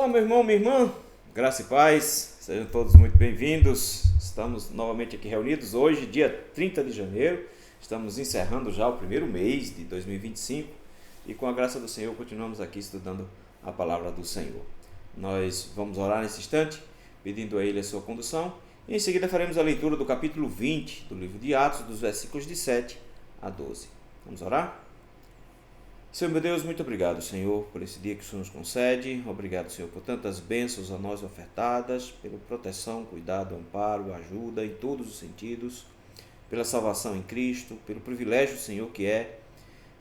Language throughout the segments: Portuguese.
Olá, meu irmão, minha irmã, graça e paz, sejam todos muito bem-vindos. Estamos novamente aqui reunidos hoje, dia 30 de janeiro, estamos encerrando já o primeiro mês de 2025 e com a graça do Senhor continuamos aqui estudando a palavra do Senhor. Nós vamos orar nesse instante, pedindo a Ele a sua condução e em seguida faremos a leitura do capítulo 20 do livro de Atos, dos versículos de 7 a 12. Vamos orar? Senhor meu Deus, muito obrigado, Senhor, por esse dia que o Senhor nos concede. Obrigado, Senhor, por tantas bênçãos a nós ofertadas, pela proteção, cuidado, amparo, ajuda em todos os sentidos, pela salvação em Cristo, pelo privilégio, Senhor, que é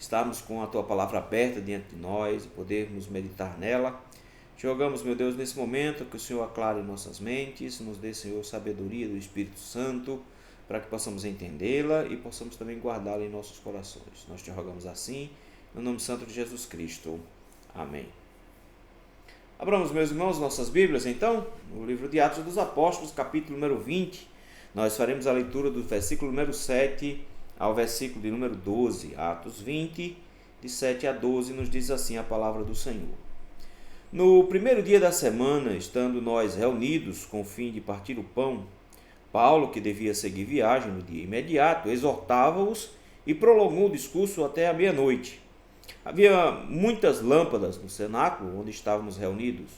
estarmos com a Tua palavra aberta diante de nós e podermos meditar nela. Te rogamos, meu Deus, nesse momento, que o Senhor aclare nossas mentes, nos dê, Senhor, sabedoria do Espírito Santo, para que possamos entendê-la e possamos também guardá-la em nossos corações. Nós te rogamos assim, no nome santo de Jesus Cristo. Amém. Abramos, meus irmãos, nossas Bíblias, então, no livro de Atos dos Apóstolos, capítulo número 20. Nós faremos a leitura do versículo número 7 ao versículo de número 12. Atos 20, de 7 a 12, nos diz assim a palavra do Senhor. No primeiro dia da semana, estando nós reunidos com o fim de partir o pão, Paulo, que devia seguir viagem no dia imediato, exortava-os e prolongou o discurso até a meia-noite. Havia muitas lâmpadas no cenáculo onde estávamos reunidos.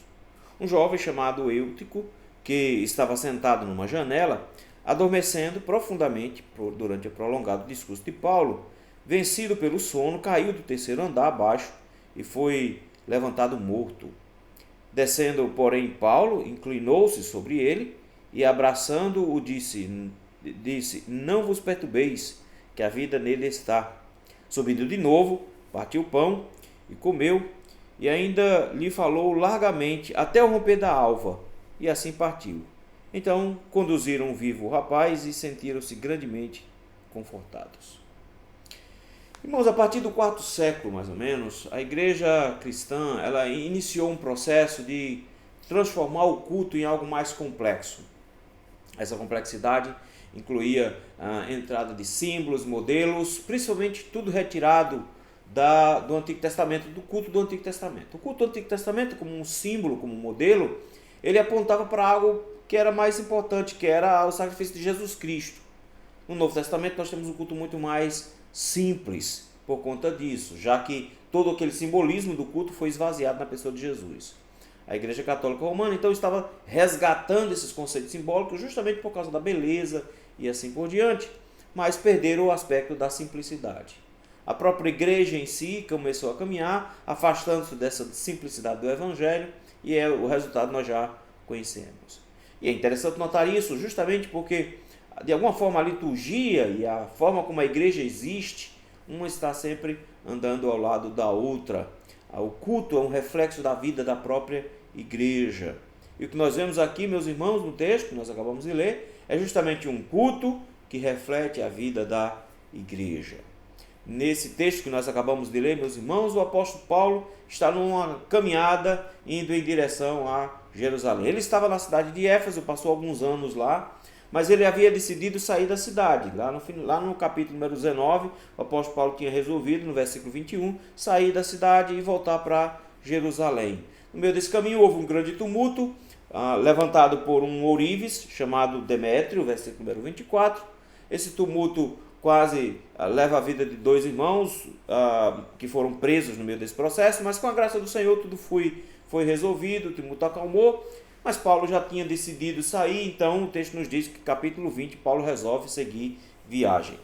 Um jovem chamado Eutico, que estava sentado numa janela, adormecendo profundamente durante o prolongado discurso de Paulo, vencido pelo sono, caiu do terceiro andar abaixo e foi levantado morto. Descendo, porém, Paulo inclinou-se sobre ele e, abraçando-o, disse, não vos perturbeis, que a vida nele está. Subindo de novo, partiu o pão e comeu, e ainda lhe falou largamente até o romper da alva, e assim partiu. Então conduziram vivo o rapaz e sentiram-se grandemente confortados. Irmãos, a partir do quarto século, mais ou menos, a igreja cristã ela iniciou um processo de transformar o culto em algo mais complexo. Essa complexidade incluía a entrada de símbolos, modelos, principalmente tudo retirado do Antigo Testamento, do culto do Antigo Testamento. O culto do Antigo Testamento, como um símbolo, como um modelo, ele apontava para algo que era mais importante, que era o sacrifício de Jesus Cristo. No Novo Testamento nós temos um culto muito mais simples por conta disso, já que todo aquele simbolismo do culto foi esvaziado na pessoa de Jesus. A Igreja Católica Romana então estava resgatando esses conceitos simbólicos justamente por causa da beleza e assim por diante, mas perderam o aspecto da simplicidade. A própria igreja em si começou a caminhar, afastando-se dessa simplicidade do Evangelho, e o resultado nós já conhecemos. E é interessante notar isso justamente porque, de alguma forma, a liturgia e a forma como a igreja existe, uma está sempre andando ao lado da outra. O culto é um reflexo da vida da própria igreja. E o que nós vemos aqui, meus irmãos, no texto que nós acabamos de ler, é justamente um culto que reflete a vida da igreja. Nesse texto que nós acabamos de ler, meus irmãos, o apóstolo Paulo está numa caminhada indo em direção a Jerusalém. Ele estava na cidade de Éfeso, passou alguns anos lá, mas ele havia decidido sair da cidade. Lá no capítulo número 19, o apóstolo Paulo tinha resolvido, no versículo 21, sair da cidade e voltar para Jerusalém. No meio desse caminho houve um grande tumulto, levantado por um ourives chamado Demétrio, versículo número 24. Esse tumulto quase leva a vida de dois irmãos que foram presos no meio desse processo, mas com a graça do Senhor tudo foi resolvido, o tumulto acalmou, mas Paulo já tinha decidido sair, então o texto nos diz que capítulo 20, Paulo resolve seguir viagem.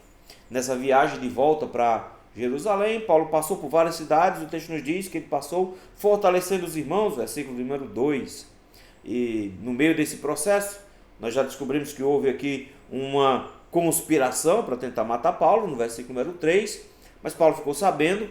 Nessa viagem de volta para Jerusalém, Paulo passou por várias cidades, o texto nos diz que ele passou fortalecendo os irmãos, versículo número 2. E no meio desse processo, nós já descobrimos que houve aqui uma conspiração para tentar matar Paulo, no versículo número 3, mas Paulo ficou sabendo,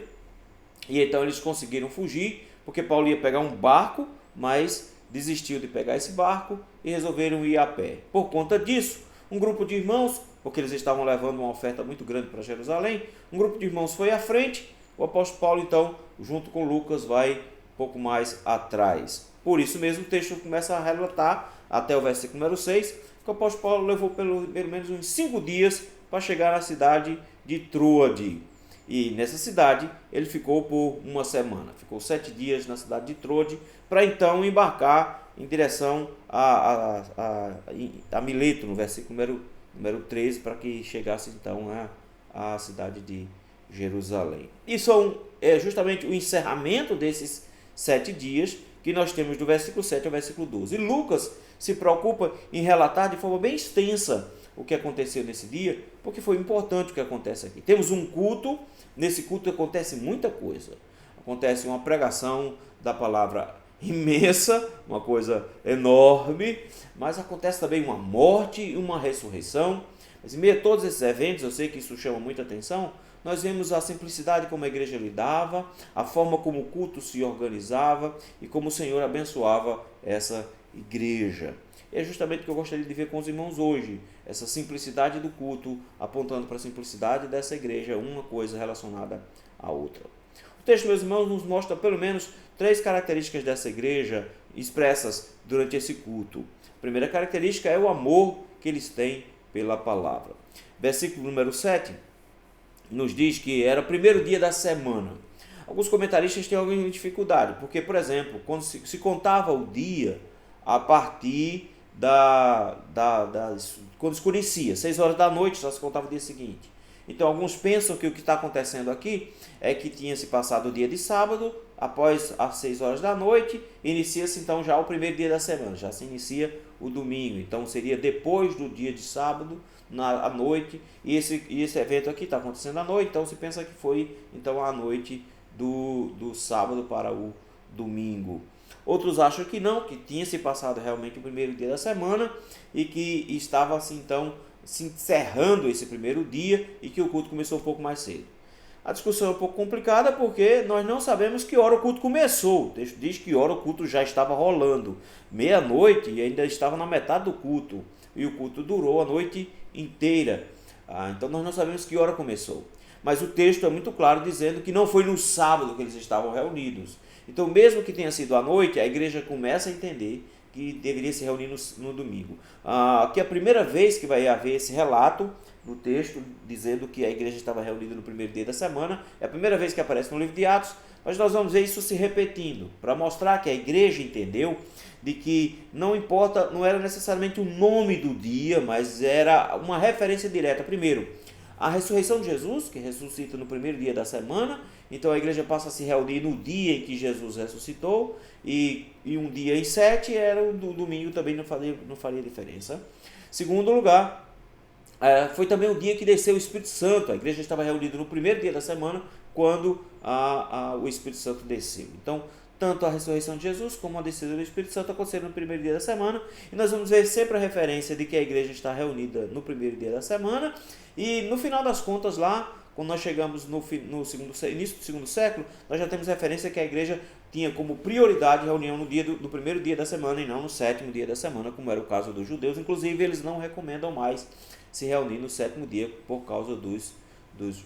e então eles conseguiram fugir, porque Paulo ia pegar um barco, mas desistiu de pegar esse barco e resolveram ir a pé. Por conta disso, um grupo de irmãos, porque eles estavam levando uma oferta muito grande para Jerusalém, um grupo de irmãos foi à frente, o apóstolo Paulo então, junto com Lucas, vai um pouco mais atrás. Por isso mesmo o texto começa a relatar, até o versículo número 6, que o apóstolo Paulo levou pelo menos uns 5 dias para chegar na cidade de Troade. E nessa cidade ele ficou por uma semana, ficou 7 dias na cidade de Trode, para então embarcar em direção a Mileto, no versículo número 13, para que chegasse então à cidade de Jerusalém. Isso é justamente o encerramento desses 7 dias que nós temos do versículo 7 ao versículo 12. E Lucas se preocupa em relatar de forma bem extensa o que aconteceu nesse dia, porque foi importante o que acontece aqui. Temos um culto, nesse culto acontece muita coisa. Acontece uma pregação da palavra imensa, uma coisa enorme, mas acontece também uma morte e uma ressurreição. Mas em meio a todos esses eventos, eu sei que isso chama muita atenção, nós vemos a simplicidade como a igreja lidava, a forma como o culto se organizava e como o Senhor abençoava essa igreja. E é justamente o que eu gostaria de ver com os irmãos hoje, essa simplicidade do culto, apontando para a simplicidade dessa igreja, uma coisa relacionada à outra. O texto, meus irmãos, nos mostra pelo menos 3 características dessa igreja expressas durante esse culto. A primeira característica é o amor que eles têm pela palavra. Versículo número 7 nos diz que era o primeiro dia da semana. Alguns comentaristas têm alguma dificuldade, porque, por exemplo, quando se contava o dia a partir quando escurecia, 6 horas da noite, só se contava o dia seguinte. Então, alguns pensam que o que está acontecendo aqui é que tinha se passado o dia de sábado, após as 6 horas da noite, inicia-se então já o primeiro dia da semana, já se inicia o domingo. Então, seria depois do dia de sábado, à noite, e esse evento aqui está acontecendo à noite, então se pensa que foi então a noite do sábado para o domingo. Outros acham que não, que tinha se passado realmente o primeiro dia da semana e que estava assim, então se encerrando esse primeiro dia e que o culto começou um pouco mais cedo. A discussão é um pouco complicada porque nós não sabemos que hora o culto começou. O texto diz que hora o culto já estava rolando, meia-noite, e ainda estava na metade do culto, e o culto durou a noite inteira. Então nós não sabemos que hora começou. Mas o texto é muito claro dizendo que não foi no sábado que eles estavam reunidos. Então, mesmo que tenha sido à noite, a igreja começa a entender que deveria se reunir no domingo. Que é a primeira vez que vai haver esse relato no texto, dizendo que a igreja estava reunida no primeiro dia da semana. É a primeira vez que aparece no livro de Atos, mas nós vamos ver isso se repetindo, para mostrar que a igreja entendeu de que não importa, não era necessariamente o nome do dia, mas era uma referência direta. Primeiro, a ressurreição de Jesus, que ressuscita no primeiro dia da semana, então a igreja passa a se reunir no dia em que Jesus ressuscitou, e um dia em 7 era o domingo, também não faria diferença. Segundo lugar, foi também o dia que desceu o Espírito Santo. A igreja estava reunida no primeiro dia da semana, quando o Espírito Santo desceu. Então, tanto a ressurreição de Jesus como a descida do Espírito Santo aconteceram no primeiro dia da semana, e nós vamos ver sempre a referência de que a igreja está reunida no primeiro dia da semana, e no final das contas lá, quando nós chegamos no início do segundo século, nós já temos referência que a igreja tinha como prioridade a reunião no primeiro dia da semana e não no 7º dia da semana, como era o caso dos judeus. Inclusive, eles não recomendam mais se reunir no 7º dia por causa dos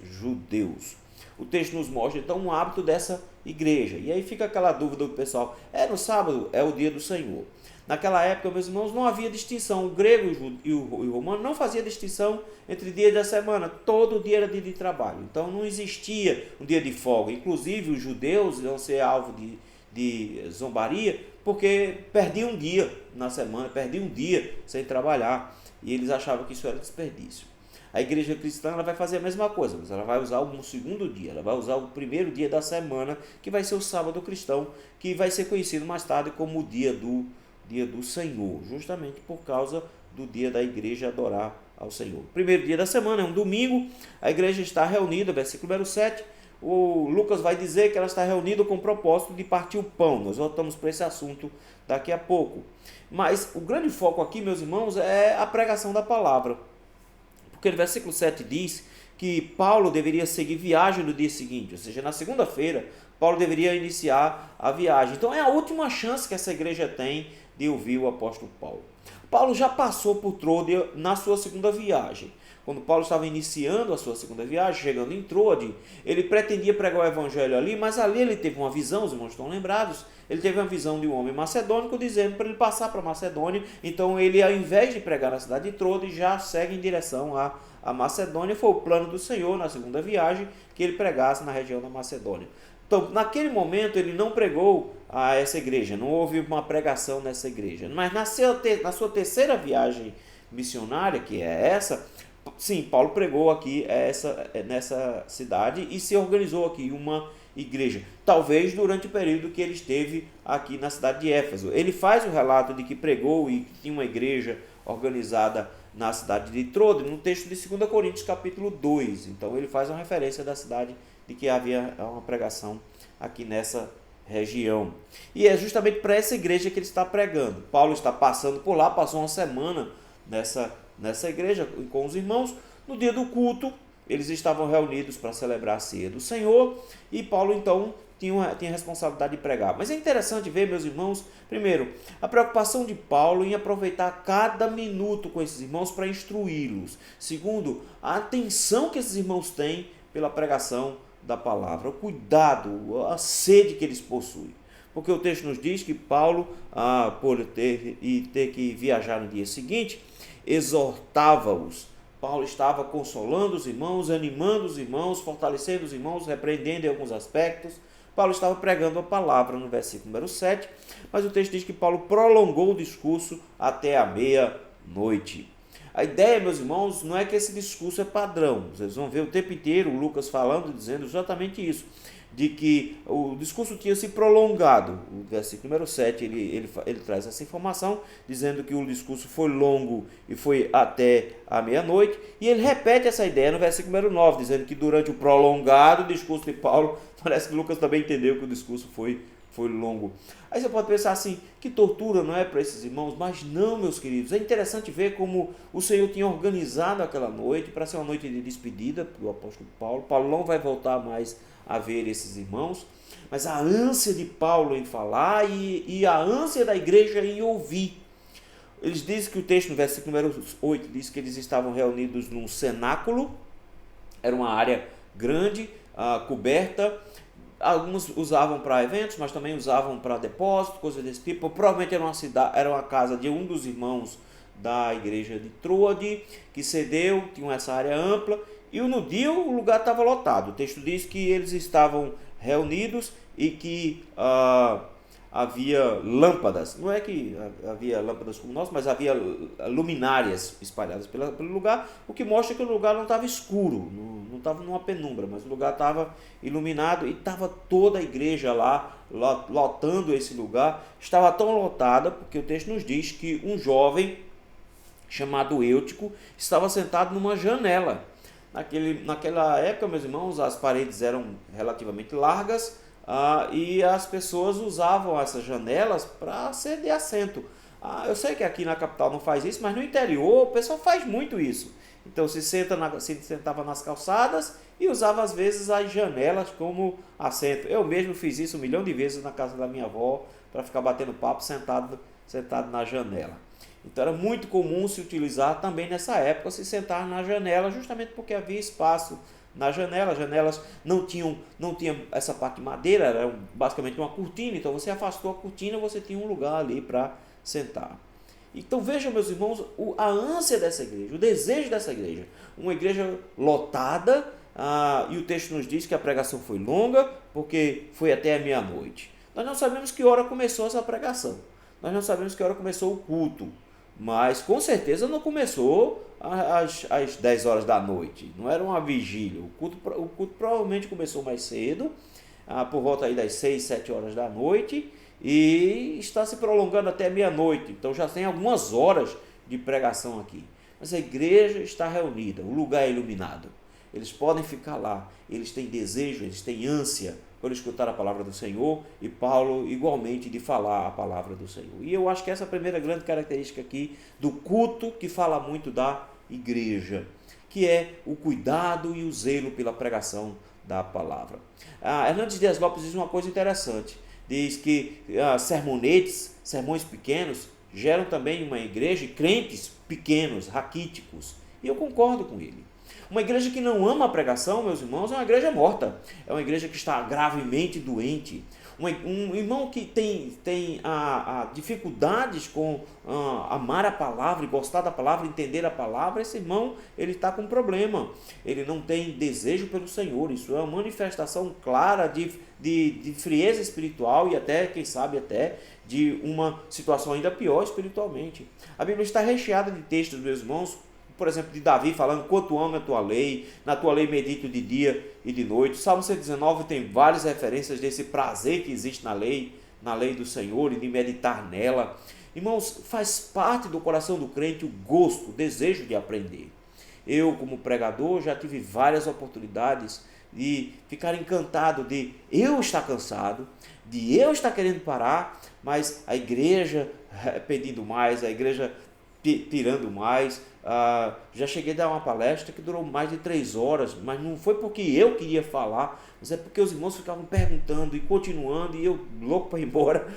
judeus. O texto nos mostra então um hábito dessa igreja. E aí fica aquela dúvida do pessoal: no sábado é o dia do Senhor. Naquela época, meus irmãos, não havia distinção. O grego e o romano não fazia distinção entre dias da semana. Todo dia era dia de trabalho. Então não existia um dia de folga. Inclusive os judeus iam ser alvo de zombaria porque perdiam um dia na semana, perdiam um dia sem trabalhar. E eles achavam que isso era desperdício. A igreja cristã ela vai fazer a mesma coisa, mas ela vai usar um segundo dia, ela vai usar o primeiro dia da semana, que vai ser o sábado cristão, que vai ser conhecido mais tarde como o dia do Senhor, justamente por causa do dia da igreja adorar ao Senhor. O primeiro dia da semana é um domingo, a igreja está reunida, versículo número 7, o Lucas vai dizer que ela está reunida com o propósito de partir o pão. Nós voltamos para esse assunto daqui a pouco. Mas o grande foco aqui, meus irmãos, é a pregação da palavra. Porque no versículo 7 diz que Paulo deveria seguir viagem no dia seguinte, ou seja, na segunda-feira, Paulo deveria iniciar a viagem. Então é a última chance que essa igreja tem de ouvir o apóstolo Paulo. Paulo já passou por Trode na sua segunda viagem. Quando Paulo estava iniciando a sua segunda viagem, chegando em Trode, ele pretendia pregar o evangelho ali, mas ali ele teve uma visão, os irmãos estão lembrados, ele teve uma visão de um homem macedônico dizendo para ele passar para Macedônia. Então ele, ao invés de pregar na cidade de Trode, já segue em direção à Macedônia, foi o plano do Senhor na segunda viagem que ele pregasse na região da Macedônia. Então, naquele momento, ele não pregou a essa igreja, não houve uma pregação nessa igreja. Mas na sua terceira viagem missionária, que é essa, sim, Paulo pregou aqui nessa cidade e se organizou aqui uma igreja. Talvez durante o período que ele esteve aqui na cidade de Éfeso. Ele faz o relato de que pregou e que tinha uma igreja organizada na cidade de Trode, no texto de 2 Coríntios capítulo 2. Então ele faz uma referência da cidade de que havia uma pregação aqui nessa região. E é justamente para essa igreja que ele está pregando. Paulo está passando por lá, passou uma semana nessa igreja com os irmãos. No dia do culto, eles estavam reunidos para celebrar a ceia do Senhor e Paulo então tinha a responsabilidade de pregar. Mas é interessante ver, meus irmãos, primeiro, a preocupação de Paulo em aproveitar cada minuto com esses irmãos para instruí-los. Segundo, a atenção que esses irmãos têm pela pregação da palavra, o cuidado, a sede que eles possuem. Porque o texto nos diz que Paulo, por ter que viajar no dia seguinte, exortava-os. Paulo estava consolando os irmãos, animando os irmãos, fortalecendo os irmãos, repreendendo em alguns aspectos. Paulo estava pregando a palavra no versículo número 7, mas o texto diz que Paulo prolongou o discurso até a meia-noite. A ideia, meus irmãos, não é que esse discurso é padrão. Vocês vão ver o tempo inteiro o Lucas falando, dizendo exatamente isso, de que o discurso tinha se prolongado. O versículo número 7, ele traz essa informação, dizendo que o discurso foi longo e foi até a meia-noite, e ele repete essa ideia no versículo número 9, dizendo que durante o prolongado discurso de Paulo, parece que Lucas também entendeu que o discurso foi longo. Aí você pode pensar assim, que tortura, não é, para esses irmãos? Mas não, meus queridos, é interessante ver como o Senhor tinha organizado aquela noite para ser uma noite de despedida do apóstolo Paulo. Paulo não vai voltar mais a ver esses irmãos, mas a ânsia de Paulo em falar e a ânsia da igreja em ouvir. Eles dizem que o texto no versículo número 8 diz que eles estavam reunidos num cenáculo, era uma área grande, coberta. Alguns usavam para eventos, mas também usavam para depósito, coisas desse tipo. Provavelmente era uma casa de um dos irmãos da igreja de Troade, que cedeu, tinha essa área ampla, e no dia o lugar estava lotado. O texto diz que eles estavam reunidos e que havia lâmpadas. Não é que havia lâmpadas como nós, mas havia luminárias espalhadas pelo lugar, o que mostra que o lugar não estava escuro, não estava numa penumbra, mas o lugar estava iluminado e estava toda a igreja lá, lotando esse lugar. Estava tão lotada, porque o texto nos diz que um jovem chamado Eutico estava sentado numa janela. Naquela época, meus irmãos, as paredes eram relativamente largas, e as pessoas usavam essas janelas para ceder assento. Eu sei que aqui na capital não faz isso, mas no interior o pessoal faz muito isso. Então se sentava nas calçadas e usava às vezes as janelas como assento. Eu mesmo fiz isso 1 milhão de vezes na casa da minha avó, para ficar batendo papo sentado na janela. Então era muito comum se utilizar também nessa época, se sentar na janela, justamente porque havia espaço na janela. As janelas não tinham essa parte de madeira, era basicamente uma cortina, então você afastou a cortina, você tinha um lugar ali para sentar. Então vejam, meus irmãos, a ânsia dessa igreja, o desejo dessa igreja, uma igreja lotada, e o texto nos diz que a pregação foi longa, porque foi até a meia-noite. Nós não sabemos que hora começou essa pregação, nós não sabemos que hora começou o culto, mas com certeza não começou às 10 horas da noite, não era uma vigília. O culto provavelmente começou mais cedo, por volta aí das 6, 7 horas da noite, e está se prolongando até meia-noite. Então já tem algumas horas de pregação aqui. Mas a igreja está reunida, o lugar é iluminado. Eles podem ficar lá, eles têm desejo, eles têm ânsia por escutar a palavra do Senhor, e Paulo igualmente de falar a palavra do Senhor. E eu acho que essa é a primeira grande característica aqui do culto, que fala muito da igreja, que é o cuidado e o zelo pela pregação da palavra. Hernandes Dias Lopes diz uma coisa interessante, diz que sermonetes, sermões pequenos, geram também uma igreja e crentes pequenos, raquíticos, e eu concordo com ele. Uma igreja que não ama a pregação, meus irmãos, é uma igreja morta. É uma igreja que está gravemente doente. Um irmão que tem dificuldades com amar a palavra, e gostar da palavra, entender a palavra, esse irmão ele está com problema. Ele não tem desejo pelo Senhor. Isso é uma manifestação clara de frieza espiritual e até, quem sabe, até de uma situação ainda pior espiritualmente. A Bíblia está recheada de textos, meus irmãos, por exemplo, de Davi falando: quanto amo a tua lei, na tua lei medito de dia e de noite. Salmo 119 tem várias referências desse prazer que existe na lei do Senhor e de meditar nela. Irmãos, faz parte do coração do crente o gosto, o desejo de aprender. Eu, como pregador, já tive várias oportunidades de ficar encantado de eu estar cansado, de eu estar querendo parar, mas a igreja pedindo mais, a igreja tirando mais. Já cheguei a dar uma palestra que durou mais de 3 horas, mas não foi porque eu queria falar, mas é porque os irmãos ficavam perguntando e continuando, e eu louco para ir embora,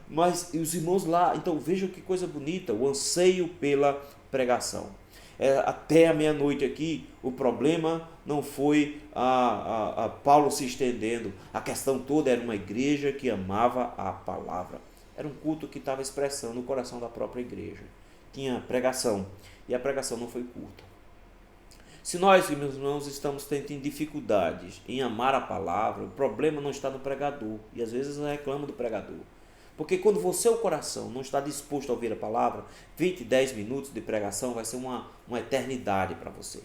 mas os irmãos lá. Então vejam que coisa bonita, o anseio pela pregação. Até a meia-noite aqui, o problema não foi Paulo se estendendo, a questão toda era uma igreja que amava a palavra. Era um culto que estava expressando o coração da própria igreja. Tinha pregação, e a pregação não foi curta. Se nós, meus irmãos, estamos tendo dificuldades em amar a palavra, o problema não está no pregador, e às vezes eu reclamo do pregador. Porque quando o coração não está disposto a ouvir a palavra, 10 minutos de pregação vai ser uma eternidade para você.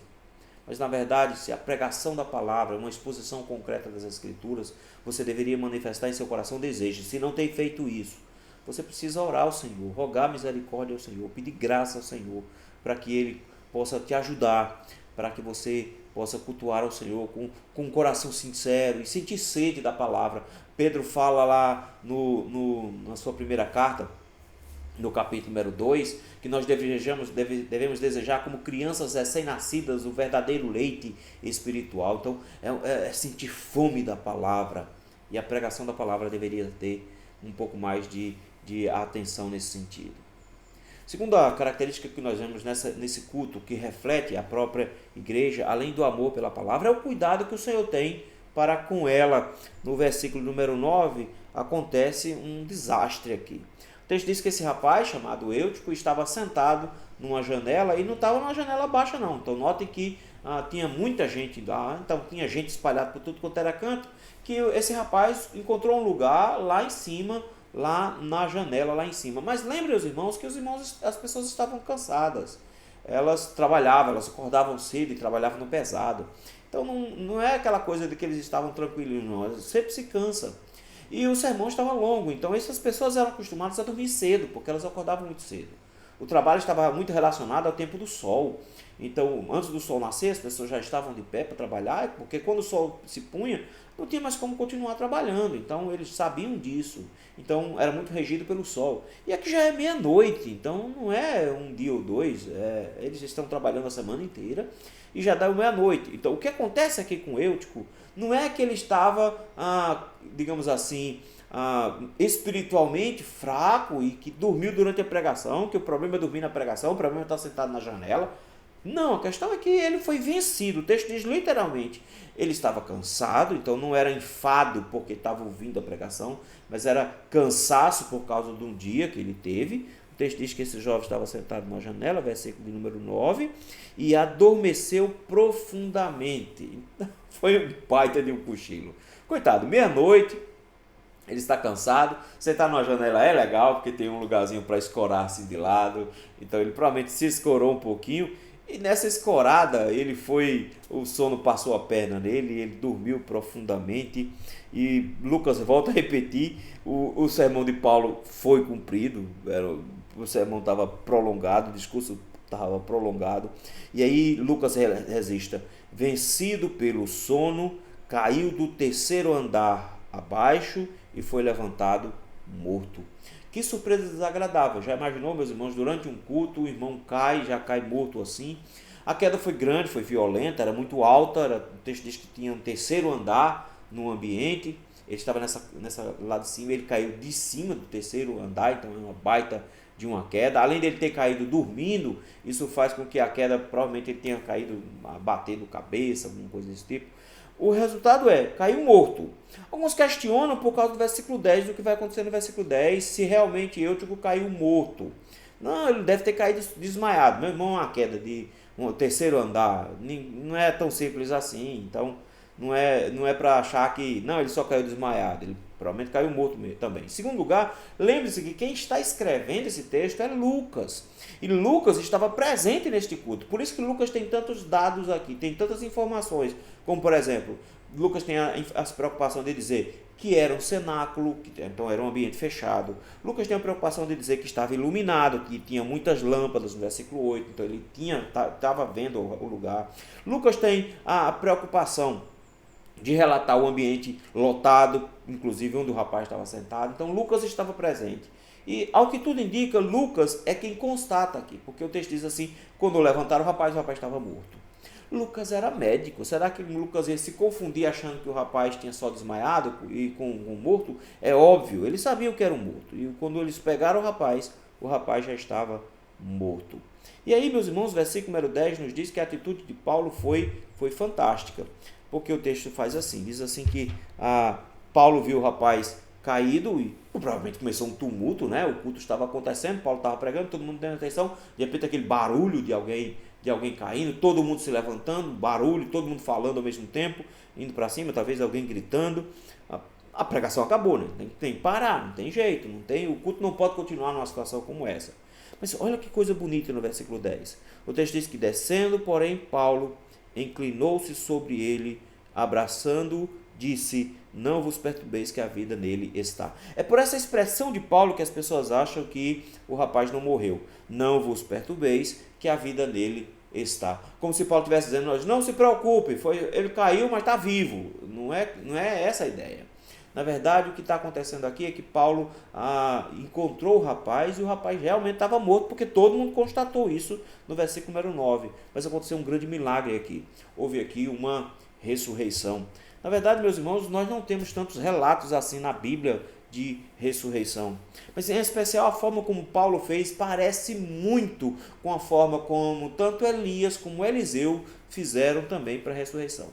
Mas na verdade, se a pregação da palavra é uma exposição concreta das Escrituras, você deveria manifestar em seu coração desejo. Se não tem feito isso, você precisa orar ao Senhor, rogar misericórdia ao Senhor, pedir graça ao Senhor, para que Ele possa te ajudar, para que você possa cultuar ao Senhor com um coração sincero e sentir sede da palavra. Pedro fala lá na sua primeira carta, no capítulo número 2, que nós devemos desejar como crianças recém-nascidas o verdadeiro leite espiritual. Então é sentir fome da palavra, e a pregação da palavra deveria ter um pouco mais de atenção nesse sentido. Segunda característica que nós vemos nesse culto, que reflete a própria igreja, além do amor pela palavra, é o cuidado que o Senhor tem para com ela. No versículo número 9, acontece um desastre aqui. O texto diz que esse rapaz, chamado Eutico, estava sentado numa janela, e não estava numa janela baixa não. Então notem que tinha muita gente lá, então tinha gente espalhada por tudo quanto era canto, que esse rapaz encontrou um lugar lá em cima, lá na janela, lá em cima. Mas lembrem os irmãos que as pessoas estavam cansadas. Elas trabalhavam, elas acordavam cedo e trabalhavam no pesado. Então não é aquela coisa de que eles estavam tranquilos, não. Eles sempre se cansam. E o sermão estava longo, então essas pessoas eram acostumadas a dormir cedo, porque elas acordavam muito cedo. O trabalho estava muito relacionado ao tempo do sol. Então, antes do sol nascer, as pessoas já estavam de pé para trabalhar, porque quando o sol se punha, não tinha mais como continuar trabalhando. Então, eles sabiam disso. Então, era muito regido pelo sol. E aqui já é meia-noite, então não é um dia ou dois, eles estão trabalhando a semana inteira e já dá meia-noite. Então, o que acontece aqui com Eutico não é que ele estava, digamos assim, espiritualmente fraco e que dormiu durante a pregação, que o problema é dormir na pregação, o problema é estar sentado na janela. Não, a questão é que ele foi vencido. O texto diz literalmente, ele estava cansado, então não era enfado porque estava ouvindo a pregação, mas era cansaço por causa de um dia que ele teve. O texto diz que esse jovem estava sentado na janela, versículo de número 9, e adormeceu profundamente. Foi um baita de um cochilo. Coitado, meia-noite, ele está cansado. Sentar numa janela é legal, porque tem um lugarzinho para escorar assim de lado. Então ele provavelmente se escorou um pouquinho. E nessa escorada, o sono passou a perna nele, ele dormiu profundamente. E Lucas volta a repetir, o sermão de Paulo foi cumprido, o sermão estava prolongado, o discurso estava prolongado. E aí Lucas registra: vencido pelo sono, caiu do 3º andar abaixo e foi levantado morto. Que surpresa desagradável. Já imaginou, meus irmãos, durante um culto o irmão já cai morto assim? A queda foi grande, foi violenta, era muito alta, o texto diz que tinha um 3º andar no ambiente. Ele estava nessa lá de cima, ele caiu de cima do 3º andar, então é uma baita de uma queda. Além dele ter caído dormindo, isso faz com que a queda, provavelmente ele tenha caído batendo cabeça, alguma coisa desse tipo. O resultado caiu morto. Alguns questionam por causa do versículo 10, do que vai acontecer no versículo 10, se realmente Eutico caiu morto. Não, ele deve ter caído desmaiado. Meu irmão, uma queda de um terceiro andar, não é tão simples assim. Então, não é para achar que, não, ele só caiu desmaiado. Ele provavelmente caiu morto mesmo, também. Em segundo lugar, lembre-se que quem está escrevendo esse texto é Lucas. E Lucas estava presente neste culto. Por isso que Lucas tem tantos dados aqui, tem tantas informações. Como, por exemplo, Lucas tem a preocupação de dizer que era um cenáculo, então era um ambiente fechado. Lucas tem a preocupação de dizer que estava iluminado, que tinha muitas lâmpadas no versículo 8, então ele estava vendo o lugar. Lucas tem a preocupação de relatar o ambiente lotado, inclusive onde o rapaz estava sentado. Então Lucas estava presente. E ao que tudo indica, Lucas é quem constata aqui, porque o texto diz assim: quando levantaram o rapaz estava morto. Lucas era médico. Será que Lucas ia se confundir achando que o rapaz tinha só desmaiado e com um morto? É óbvio, ele sabia o que era um morto. E quando eles pegaram o rapaz já estava morto. E aí, meus irmãos, o versículo número 10 nos diz que a atitude de Paulo foi fantástica. Porque o texto faz assim, diz assim que Paulo viu o rapaz caído e provavelmente começou um tumulto, né? O culto estava acontecendo, Paulo estava pregando, todo mundo dando atenção, de repente aquele barulho de alguém caindo, todo mundo se levantando, barulho, todo mundo falando ao mesmo tempo, indo para cima, talvez alguém gritando. A pregação acabou, né? Tem que parar, não tem jeito, o culto não pode continuar numa situação como essa. Mas olha que coisa bonita no versículo 10. O texto diz que descendo, porém, Paulo inclinou-se sobre ele, abraçando-o, disse: não vos perturbeis, que a vida nele está. É por essa expressão de Paulo que as pessoas acham que o rapaz não morreu. Não vos perturbeis, que a vida nele está. Como se Paulo estivesse dizendo: não se preocupe, ele caiu, mas está vivo. Não é essa a ideia. Na verdade, o que está acontecendo aqui é que Paulo encontrou o rapaz e o rapaz realmente estava morto, porque todo mundo constatou isso no versículo número 9. Mas aconteceu um grande milagre aqui. Houve aqui uma ressurreição. Na verdade, meus irmãos, nós não temos tantos relatos assim na Bíblia de ressurreição. Mas em especial a forma como Paulo fez parece muito com a forma como tanto Elias como Eliseu fizeram também para a ressurreição.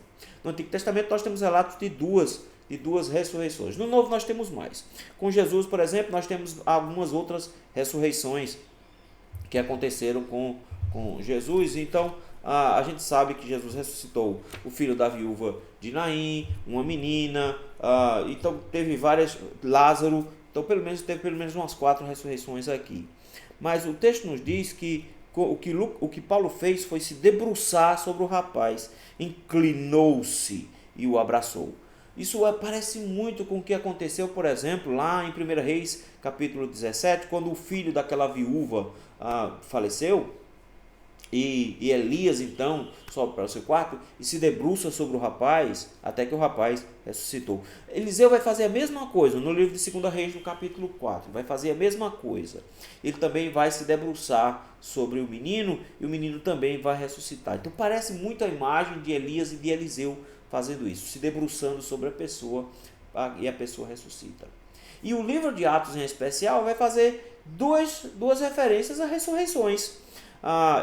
No Antigo Testamento nós temos relatos de duas ressurreições. No Novo nós temos mais. Com Jesus, por exemplo, nós temos algumas outras ressurreições que aconteceram com Jesus. Então, a gente sabe que Jesus ressuscitou o filho da viúva de Naim, uma menina, então teve várias, Lázaro, então teve pelo menos umas 4 ressurreições aqui. Mas o texto nos diz que o que Paulo fez foi se debruçar sobre o rapaz, inclinou-se e o abraçou. Isso parece muito com o que aconteceu, por exemplo, lá em 1 Reis, capítulo 17, quando o filho daquela viúva faleceu, e Elias então sobe para o seu quarto e se debruça sobre o rapaz, até que o rapaz ressuscitou. Eliseu vai fazer a mesma coisa no livro de 2 Reis, no capítulo 4, vai fazer a mesma coisa. Ele também vai se debruçar sobre o menino, e o menino também vai ressuscitar. Então parece muito a imagem de Elias e de Eliseu fazendo isso, se debruçando sobre a pessoa, e a pessoa ressuscita. E o livro de Atos, em especial, vai fazer duas referências a ressurreições.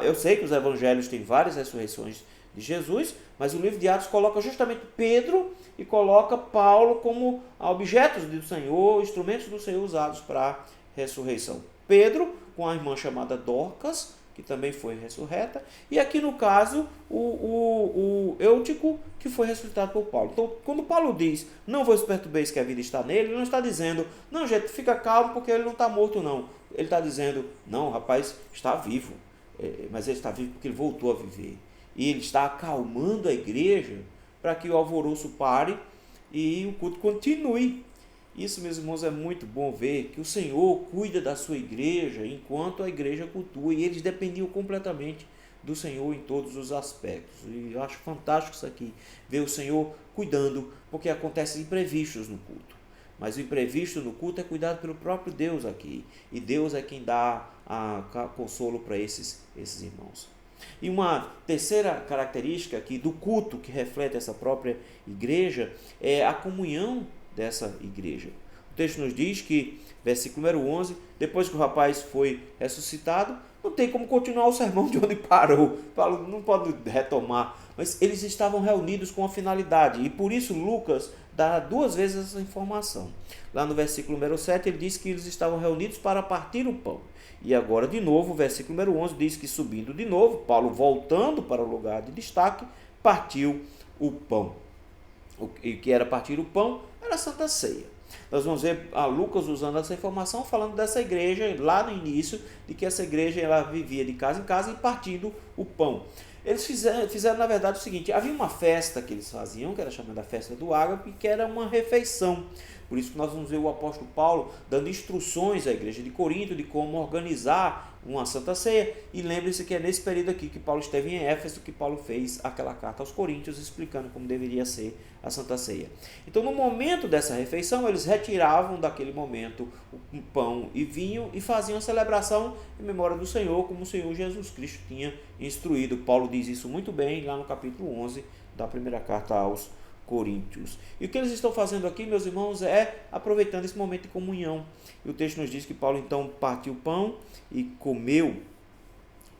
Eu sei que os evangelhos têm várias ressurreições de Jesus, mas o livro de Atos coloca justamente Pedro e coloca Paulo como objetos do Senhor, instrumentos do Senhor usados para a ressurreição. Pedro com a irmã chamada Dorcas, que também foi ressurreta, e aqui no caso o Eutico, que foi ressuscitado por Paulo. Então, quando Paulo diz: não vos perturbeis, que a vida está nele, ele não está dizendo: não, gente, fica calmo porque ele não está morto, não. Ele está dizendo: não, o rapaz está vivo, mas ele está vivo porque ele voltou a viver. E ele está acalmando a igreja para que o alvoroço pare e o culto continue. Isso, meus irmãos, é muito bom ver que o Senhor cuida da sua igreja enquanto a igreja cultua, e eles dependiam completamente do Senhor em todos os aspectos. E eu acho fantástico isso aqui, ver o Senhor cuidando, porque acontecem imprevistos no culto. Mas o imprevisto no culto é cuidado pelo próprio Deus aqui, e Deus é quem dá consolo para esses irmãos. E uma terceira característica aqui do culto que reflete essa própria igreja é a comunhão dessa igreja. O texto nos diz que, versículo número 11, depois que o rapaz foi ressuscitado, não tem como continuar o sermão de onde parou. Paulo não pode retomar, mas eles estavam reunidos com a finalidade, e por isso Lucas dá 2 vezes essa informação. Lá no versículo número 7, ele diz que eles estavam reunidos para partir o pão. E agora, de novo, o versículo número 11 diz que, subindo de novo, Paulo, voltando para o lugar de destaque, partiu o pão. O que era partir o pão? Era a Santa Ceia. Nós vamos ver a Lucas usando essa informação, falando dessa igreja, lá no início, de que essa igreja ela vivia de casa em casa e partindo o pão. Eles fizeram, na verdade, o seguinte: havia uma festa que eles faziam, que era chamada Festa do Ágape, que era uma refeição. Por isso que nós vamos ver o apóstolo Paulo dando instruções à igreja de Corinto de como organizar uma Santa Ceia. E lembre-se que é nesse período aqui que Paulo esteve em Éfeso que Paulo fez aquela carta aos Coríntios explicando como deveria ser a Santa Ceia. Então, no momento dessa refeição, eles retiravam daquele momento o pão e vinho e faziam a celebração em memória do Senhor, como o Senhor Jesus Cristo tinha instruído. Paulo diz isso muito bem lá no capítulo 11 da primeira carta aos Coríntios. E o que eles estão fazendo aqui, meus irmãos, é aproveitando esse momento de comunhão. E o texto nos diz que Paulo então partiu o pão e comeu.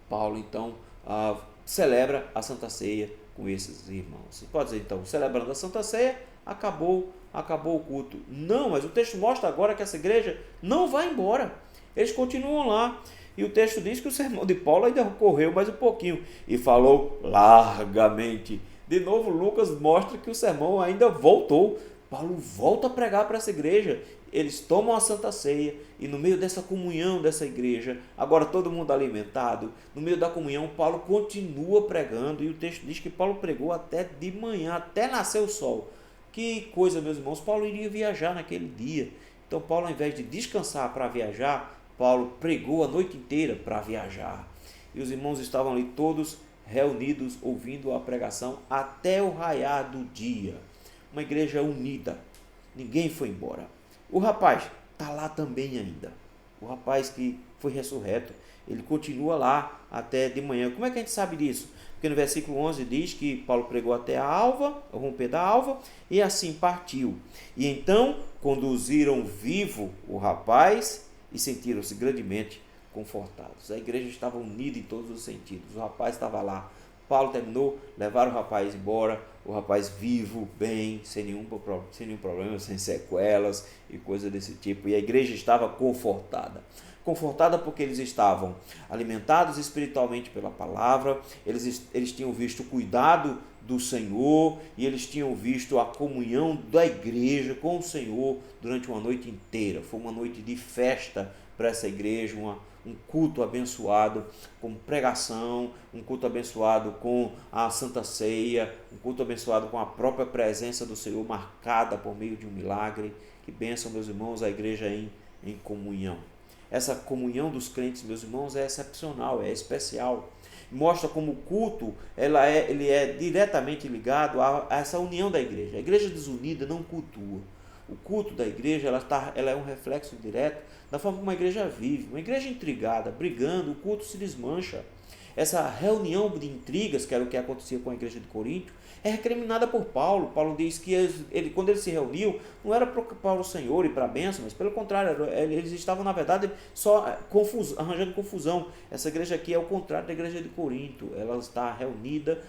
Paulo então celebra a Santa Ceia com esses irmãos. Você pode dizer então, celebrando a Santa Ceia, acabou o culto. Não, mas o texto mostra agora que essa igreja não vai embora. Eles continuam lá. E o texto diz que o sermão de Paulo ainda correu mais um pouquinho e falou largamente. De novo, Lucas mostra que o sermão ainda voltou. Paulo volta a pregar para essa igreja. Eles tomam a Santa Ceia e no meio dessa comunhão dessa igreja, agora todo mundo alimentado, no meio da comunhão, Paulo continua pregando. E o texto diz que Paulo pregou até de manhã, até nascer o sol. Que coisa, meus irmãos, Paulo iria viajar naquele dia. Então Paulo, ao invés de descansar para viajar, Paulo pregou a noite inteira para viajar. E os irmãos estavam ali todos reunidos, ouvindo a pregação até o raiar do dia. Uma igreja unida. Ninguém foi embora. O rapaz está lá também ainda. O rapaz que foi ressurreto, ele continua lá até de manhã. Como é que a gente sabe disso? Porque no versículo 11 diz que Paulo pregou até a alva, o romper da alva, e assim partiu. E então conduziram vivo o rapaz e sentiram-se grandemente confortados. A igreja estava unida em todos os sentidos. O rapaz estava lá. Paulo terminou, levaram o rapaz embora, o rapaz vivo, bem, sem nenhum problema, sem sequelas e coisa desse tipo. E a igreja estava confortada. Confortada porque eles estavam alimentados espiritualmente pela palavra, eles tinham visto o cuidado do Senhor e eles tinham visto a comunhão da igreja com o Senhor durante uma noite inteira. Foi uma noite de festa para essa igreja, um culto abençoado com pregação, um culto abençoado com a Santa Ceia, um culto abençoado com a própria presença do Senhor marcada por meio de um milagre. Que bênção, meus irmãos, a igreja em comunhão. Essa comunhão dos crentes, meus irmãos, é excepcional, é especial. Mostra como o culto ele é diretamente ligado a essa união da igreja. A igreja desunida não cultua. O culto da igreja ela é um reflexo direto da forma como a igreja vive. Uma igreja intrigada, brigando, o culto se desmancha. Essa reunião de intrigas, que era o que acontecia com a igreja de Corinto, é recriminada por Paulo. Paulo diz que quando ele se reuniu, não era para o Senhor e para a bênção, mas pelo contrário, eles estavam, na verdade, só arranjando confusão. Essa igreja aqui é o contrário da igreja de Corinto. Ela está reunida,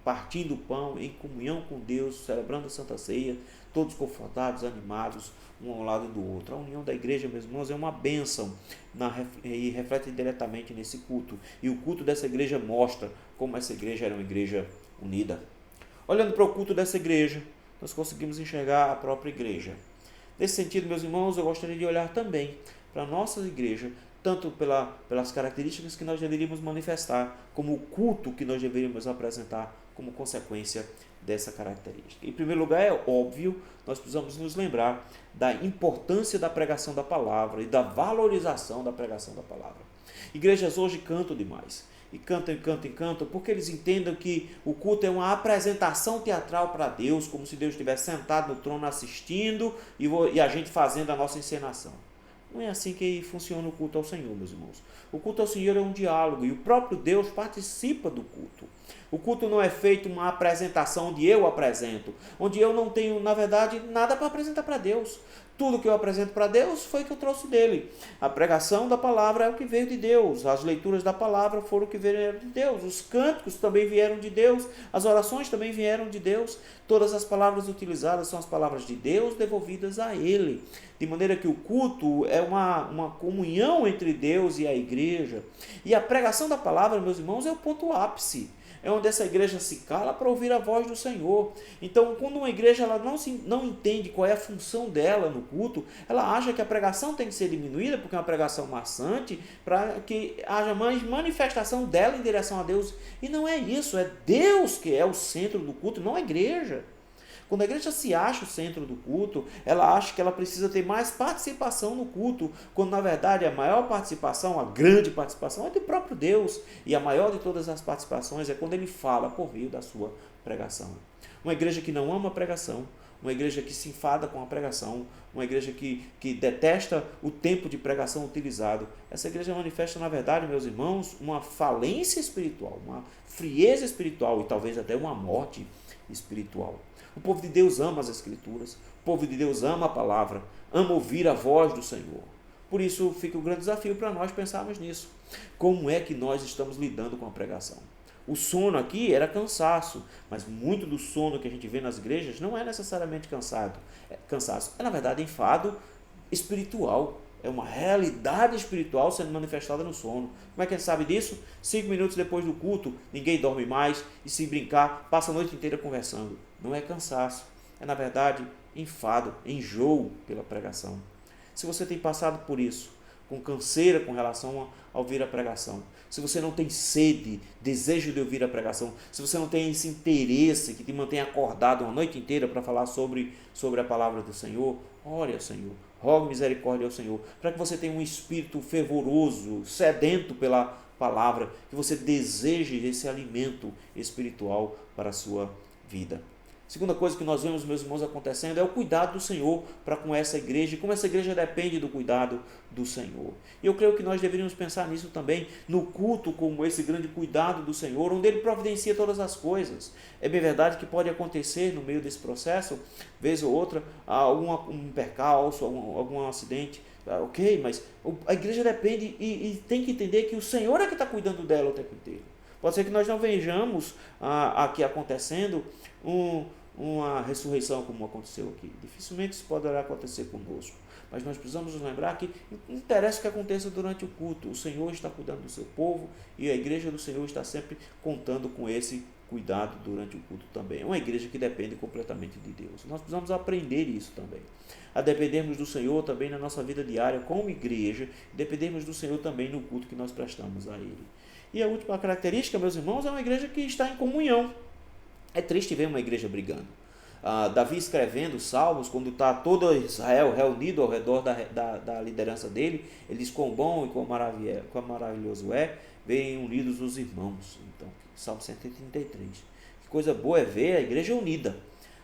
partindo o pão, em comunhão com Deus, celebrando a Santa Ceia, todos confortados, animados, um ao lado do outro. A união da igreja, meus irmãos, é uma bênção e reflete diretamente nesse culto. E o culto dessa igreja mostra como essa igreja era uma igreja unida. Olhando para o culto dessa igreja, nós conseguimos enxergar a própria igreja. Nesse sentido, meus irmãos, eu gostaria de olhar também para a nossa igreja, tanto pelas características que nós deveríamos manifestar, como o culto que nós deveríamos apresentar como consequência dessa característica. Em primeiro lugar, é óbvio, nós precisamos nos lembrar da importância da pregação da palavra e da valorização da pregação da palavra. Igrejas hoje cantam demais. E cantam, porque eles entendem que o culto é uma apresentação teatral para Deus, como se Deus estivesse sentado no trono assistindo e a gente fazendo a nossa encenação. Não é assim que funciona o culto ao Senhor, meus irmãos. O culto ao Senhor é um diálogo e o próprio Deus participa do culto. O culto não é feito uma apresentação onde eu apresento, onde eu não tenho, na verdade, nada para apresentar para Deus. Tudo que eu apresento para Deus foi que eu trouxe dele. A pregação da palavra é o que veio de Deus. As leituras da palavra foram o que vieram de Deus. Os cânticos também vieram de Deus. As orações também vieram de Deus. Todas as palavras utilizadas são as palavras de Deus devolvidas a Ele. De maneira que o culto é uma comunhão entre Deus e a igreja. E a pregação da palavra, meus irmãos, é o ponto ápice. É onde essa igreja se cala para ouvir a voz do Senhor. Então, quando uma igreja ela não entende qual é a função dela no culto, ela acha que a pregação tem que ser diminuída, porque é uma pregação maçante, para que haja mais manifestação dela em direção a Deus. E não é isso, é Deus que é o centro do culto, não a igreja. Quando a igreja se acha o centro do culto, ela acha que ela precisa ter mais participação no culto, quando na verdade a maior participação, a grande participação é do próprio Deus, e a maior de todas as participações é quando ele fala por meio da sua pregação. Uma igreja que não ama a pregação, uma igreja que se enfada com a pregação, uma igreja que detesta o tempo de pregação utilizado, essa igreja manifesta, na verdade, meus irmãos, uma falência espiritual, uma frieza espiritual e talvez até uma morte espiritual. O povo de Deus ama as Escrituras, o povo de Deus ama a palavra, ama ouvir a voz do Senhor. Por isso fica um grande desafio para nós pensarmos nisso. Como é que nós estamos lidando com a pregação? O sono aqui era cansaço, mas muito do sono que a gente vê nas igrejas não é necessariamente cansaço. É, na verdade, enfado espiritual. É uma realidade espiritual sendo manifestada no sono. Como é que a gente sabe disso? 5 minutos depois do culto, ninguém dorme mais e, se brincar, passa a noite inteira conversando. Não é cansaço, é, na verdade, enfado, enjoo pela pregação. Se você tem passado por isso, com canseira com relação a ouvir a pregação, se você não tem sede, desejo de ouvir a pregação, se você não tem esse interesse que te mantém acordado uma noite inteira para falar sobre a palavra do Senhor, ore ao Senhor, rogue misericórdia ao Senhor, para que você tenha um espírito fervoroso, sedento pela palavra, que você deseje esse alimento espiritual para a sua vida. Segunda coisa que nós vemos, meus irmãos, acontecendo é o cuidado do Senhor para com essa igreja e como essa igreja depende do cuidado do Senhor. E eu creio que nós deveríamos pensar nisso também, no culto como esse grande cuidado do Senhor, onde Ele providencia todas as coisas. É bem verdade que pode acontecer no meio desse processo, vez ou outra, um percalço, algum acidente, ok, mas a igreja depende e tem que entender que o Senhor é que está cuidando dela o tempo inteiro. Pode ser que nós não vejamos aqui acontecendo uma ressurreição como aconteceu aqui. Dificilmente isso poderá acontecer conosco. Mas nós precisamos nos lembrar que não interessa o que aconteça durante o culto. O Senhor está cuidando do seu povo e a igreja do Senhor está sempre contando com esse cuidado durante o culto também. É uma igreja que depende completamente de Deus. Nós precisamos aprender isso também. A dependermos do Senhor também na nossa vida diária como igreja, dependermos do Senhor também no culto que nós prestamos a Ele. E a última característica, meus irmãos, é uma igreja que está em comunhão. É triste ver uma igreja brigando. Davi escrevendo Salmos, quando está todo Israel reunido ao redor da liderança dele, ele diz quão bom e quão maravilhoso é verem unidos os irmãos. Então, Salmo 133. Que coisa boa é ver a igreja unida.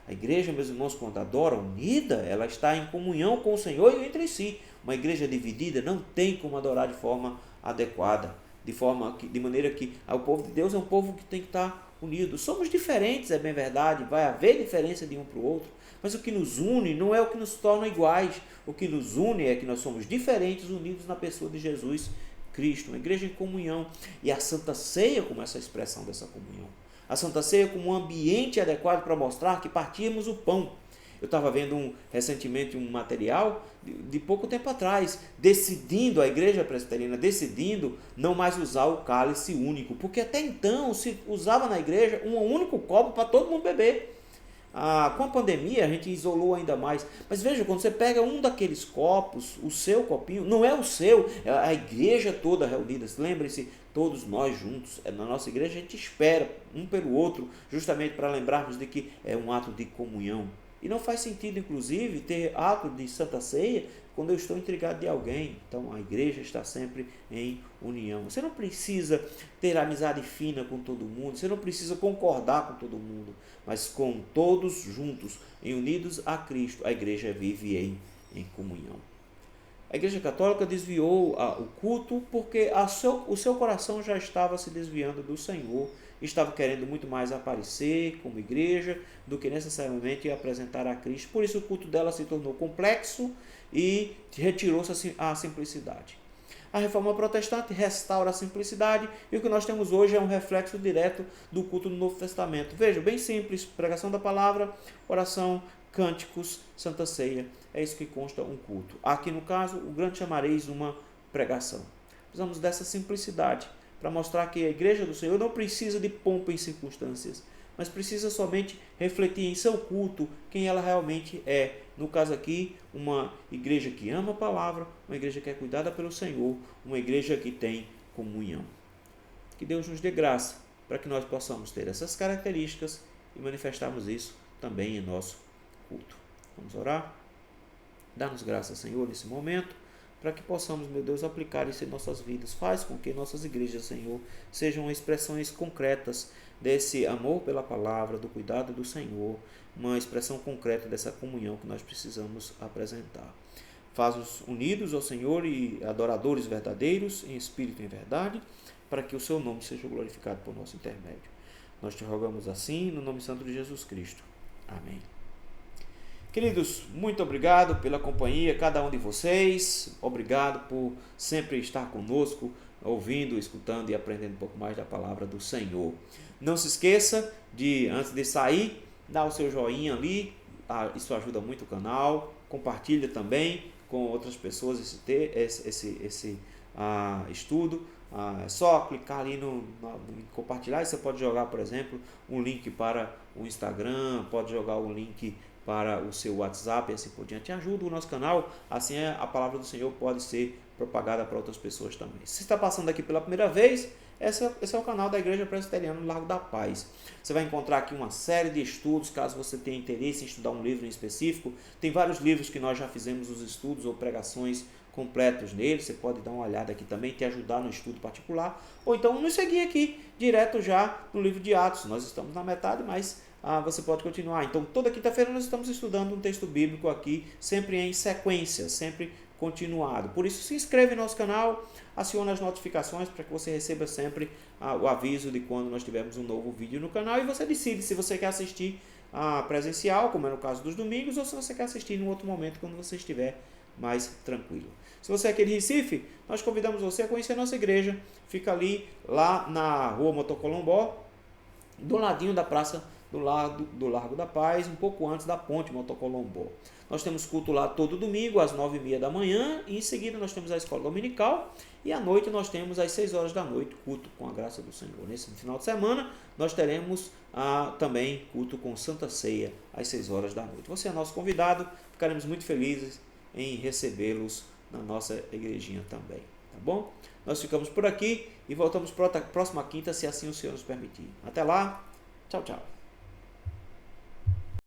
A igreja, meus irmãos, quando adora unida, ela está em comunhão com o Senhor e entre si. Uma igreja dividida não tem como adorar de forma adequada. De maneira que o povo de Deus é um povo que tem que estar unido. Somos diferentes, é bem verdade, vai haver diferença de um para o outro, mas o que nos une não é o que nos torna iguais. O que nos une é que nós somos diferentes, unidos na pessoa de Jesus Cristo, uma igreja em comunhão. E a Santa Ceia como essa expressão dessa comunhão. A Santa Ceia como um ambiente adequado para mostrar que partíamos o pão. Eu estava vendo recentemente um material de pouco tempo atrás, a igreja presbiteriana decidindo não mais usar o cálice único, porque até então se usava na igreja um único copo para todo mundo beber. Com a pandemia a gente isolou ainda mais, mas veja, quando você pega um daqueles copos, o seu copinho, não é o seu, é a igreja toda reunida. Lembre-se, todos nós juntos, na nossa igreja a gente espera um pelo outro, justamente para lembrarmos de que é um ato de comunhão. E não faz sentido, inclusive, ter ato de Santa Ceia quando eu estou intrigado de alguém. Então, a igreja está sempre em união. Você não precisa ter amizade fina com todo mundo, você não precisa concordar com todo mundo, mas com todos juntos, unidos a Cristo, a igreja vive em comunhão. A Igreja Católica desviou o culto porque o seu coração já estava se desviando do Senhor, estava querendo muito mais aparecer como igreja do que necessariamente apresentar a Cristo. Por isso o culto dela se tornou complexo e retirou-se a simplicidade. A Reforma Protestante restaura a simplicidade e o que nós temos hoje é um reflexo direto do culto do Novo Testamento. Veja, bem simples, pregação da palavra, oração, cânticos, Santa Ceia. É isso que consta um culto. Aqui no caso, o grande chamareis uma pregação. Precisamos dessa simplicidade para mostrar que a Igreja do Senhor não precisa de pompa em circunstâncias, mas precisa somente refletir em seu culto quem ela realmente é. No caso aqui, uma igreja que ama a palavra, uma igreja que é cuidada pelo Senhor, uma igreja que tem comunhão. Que Deus nos dê graça para que nós possamos ter essas características e manifestarmos isso também em nosso culto. Vamos orar? Dá-nos graça, Senhor, nesse momento, para que possamos, meu Deus, aplicar isso em nossas vidas. Faz com que nossas igrejas, Senhor, sejam expressões concretas desse amor pela palavra, do cuidado do Senhor, uma expressão concreta dessa comunhão que nós precisamos apresentar. Faz-nos unidos ao Senhor e adoradores verdadeiros, em espírito e em verdade, para que o seu nome seja glorificado por nosso intermédio. Nós te rogamos assim, no nome santo de Jesus Cristo. Amém. Queridos, muito obrigado pela companhia, cada um de vocês. Obrigado por sempre estar conosco, ouvindo, escutando e aprendendo um pouco mais da palavra do Senhor. Não se esqueça de, antes de sair, dar o seu joinha ali, isso ajuda muito o canal. Compartilha também com outras pessoas esse estudo. É só clicar ali no compartilhar e você pode jogar, por exemplo, um link para o Instagram, pode jogar o link para o seu WhatsApp e assim por diante. Ajuda o nosso canal, assim a palavra do Senhor pode ser propagada para outras pessoas também. Se está passando aqui pela primeira vez, esse é o canal da Igreja Presbiteriana do Largo da Paz. Você vai encontrar aqui uma série de estudos, caso você tenha interesse em estudar um livro em específico. Tem vários livros que nós já fizemos os estudos ou pregações completos nele. Você pode dar uma olhada aqui também, te ajudar no estudo particular. Ou então nos seguir aqui, direto já no livro de Atos. Nós estamos na metade, mas você pode continuar. Então, toda quinta-feira nós estamos estudando um texto bíblico aqui, sempre em sequência, sempre continuado. Por isso, se inscreve no nosso canal, aciona as notificações para que você receba sempre o aviso de quando nós tivermos um novo vídeo no canal e você decide se você quer assistir presencial, como é no caso dos domingos, ou se você quer assistir em outro momento, quando você estiver mais tranquilo. Se você é aqui de Recife, nós convidamos você a conhecer a nossa igreja. Fica ali, lá na rua Motocolombó, do ladinho da praça do Largo da Paz, um pouco antes da ponte Motocolombó. Nós temos culto lá todo domingo, às 9h30 da manhã, e em seguida nós temos a escola dominical, e à noite nós temos às 6 horas da noite, culto com a graça do Senhor. Nesse final de semana, nós teremos também culto com Santa Ceia, às 6 horas da noite. Você é nosso convidado, ficaremos muito felizes em recebê-los na nossa igrejinha também, tá bom? Nós ficamos por aqui e voltamos para a próxima quinta, se assim o Senhor nos permitir. Até lá, tchau, tchau.